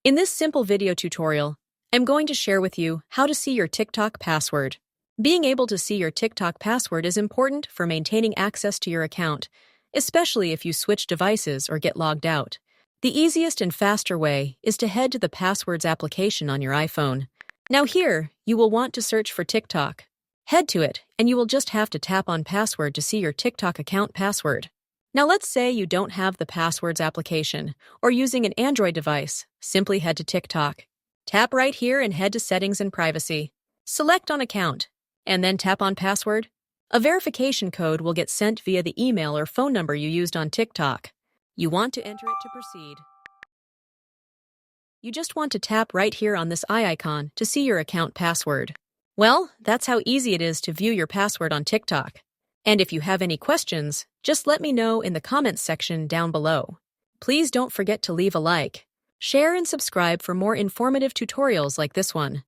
In this simple video tutorial, I'm going to share with you how to see your TikTok password. Being able to see your TikTok password is important for maintaining access to your account, especially if you switch devices or get logged out. The easiest and faster way is to head to the Passwords application on your iPhone. Now here, you will want to search for TikTok. Head to it, and you will just have to tap on Password to see your TikTok account password. Now let's say you don't have the Passwords application, or using an Android device, simply head to TikTok. Tap right here and head to Settings and Privacy. Select on Account, and then tap on Password. A verification code will get sent via the email or phone number you used on TikTok. You want to enter it to proceed. You just want to tap right here on this eye icon to see your account password. Well, that's how easy it is to view your password on TikTok. And if you have any questions, just let me know in the comments section down below. Please don't forget to leave a like, share, and subscribe for more informative tutorials like this one.